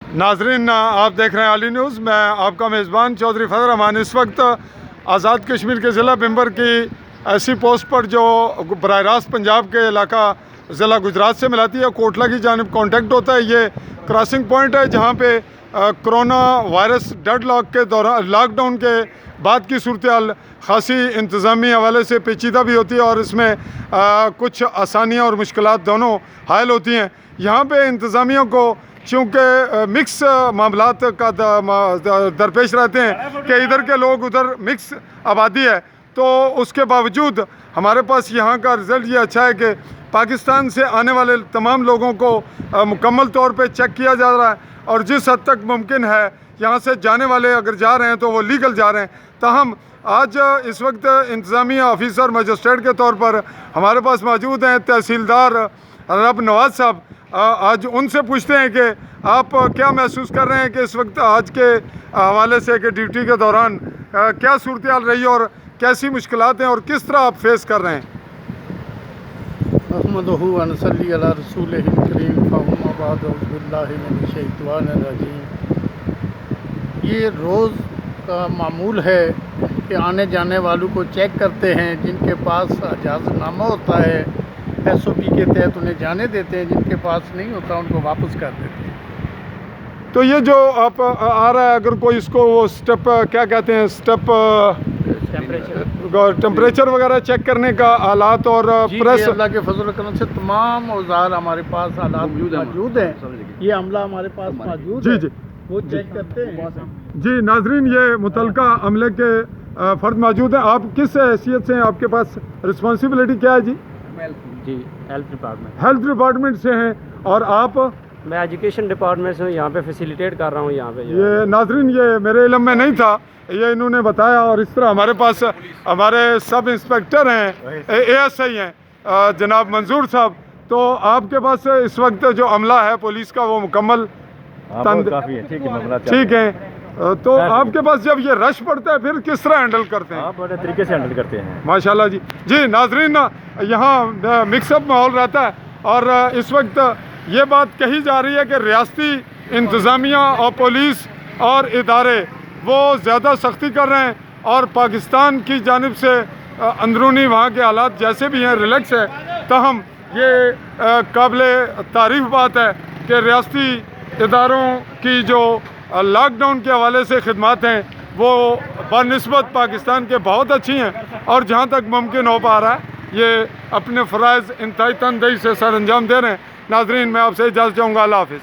नाजरीन, आप देख रहे हैं आली न्यूज़। मैं आपका मेज़बान चौधरी फजल रहमान। इस वक्त आज़ाद कश्मीर के ज़िला बिम्बर की ऐसी पोस्ट पर जो बराह रास्त पंजाब के इलाका ज़िला गुजरात से मिलाती है, कोटला की जानिब कॉन्टेक्ट होता है। ये क्रॉसिंग पॉइंट है जहाँ पे कोरोना वायरस डेड लॉक के दौरान, लॉकडाउन के बाद की सूरत हाल खासी इंतज़ामी हवाले से पेचीदा भी होती है और इसमें कुछ आसानियाँ और मुश्किलात दोनों हायल होती हैं। यहाँ पे इंतज़ामिया को चूँकि मिक्स मामलात का दरपेश रहते हैं कि इधर के लोग उधर मिक्स आबादी है, तो उसके बावजूद हमारे पास यहाँ का रिज़ल्ट ये अच्छा है कि पाकिस्तान से आने वाले तमाम लोगों को मुकम्मल तौर पे चेक किया जा रहा है और जिस हद तक मुमकिन है यहाँ से जाने वाले अगर जा रहे हैं तो वो लीगल जा रहे हैं। ताहम आज इस वक्त इंतज़ामिया ऑफिसर मजिस्ट्रेट के तौर पर हमारे पास मौजूद हैं तहसीलदार रब नवाज साहब। आज उनसे पूछते हैं कि आप क्या महसूस कर रहे हैं कि इस वक्त आज के हवाले से कि ड्यूटी के दौरान क्या सूरत हाल रही है और कैसी मुश्किलात हैं और किस तरह आप फेस कर रहे हैं। अहमदहु व नसल्ली अला रसूलिहिल करीम फ़अम्मा बअद बिल्लाहि मिनश शैतानिर रजीम। ये रोज़ का मामूल है कि आने जाने वालों को चेक करते हैं, जिनके पास इजाज़तनामा होता है SOP के तहत उन्हें जाने देते हैं, जिनके पास नहीं होता उनको वापस कर देते हैं। तो ये जो आप आ रहा है, अगर कोई इसको वो स्टेप क्या कहते हैं, स्टेप टेम्परेचर वगैरह चेक करने का आलात और प्रेस, अल्लाह के फजल करम से तमाम औजार हमारे पास आलात मौजूद हैं। ये अमला हमारे पास मौजूद है, जी वो चेक करते हैं। जी नाजरीन, ये मुतलका अमले के फ़र्द मौजूद हैं। आप किस हैसियत से हैं, आपके पास रिस्पॉन्सिबिलिटी क्या है? जी हेल्थ डिपार्टमेंट से हैं। और आप? मैं एजुकेशन डिपार्टमेंट से हूँ, यहाँ पे फैसिलिटेट कर रहा हूँ यहाँ पे। ये नाजरीन, ये मेरे इल्म में नहीं था, ये इन्होंने बताया। और इस तरह हमारे पास हमारे सब इंस्पेक्टर हैं, ASI हैं जनाब मंजूर साहब। तो आपके पास इस वक्त जो अमला है पुलिस का वो मुकम्मल काफ़ी है, ठीक है। तो आपके पास जब ये रश पड़ता है फिर किस तरह हैंडल करते हैं? बड़े तरीके से हैंडल करते हैं माशाल्लाह जी। जी नाजरीन, यहाँ मिक्सअप माहौल रहता है और इस वक्त ये बात कही जा रही है कि रियासती इंतज़ामिया और पुलिस और इदारे वो ज़्यादा सख्ती कर रहे हैं और पाकिस्तान की जानिब से अंदरूनी वहाँ के हालात जैसे भी हैं रिलैक्स है। ताहम ये काबिले तारीफ़ बात है कि रियासती इदारों की जो लॉकडाउन के हवाले से खिदमत हैं वो बनिस्बत पाकिस्तान के बहुत अच्छी हैं और जहाँ तक मुमकिन हो पा रहा है ये अपने फ़राइज़ इंतहाई तनदेही से सर अंजाम दे रहे हैं। नाजरीन, मैं आपसे इजाज़त चाहूँगा। अल्लाह हाफ़िज़।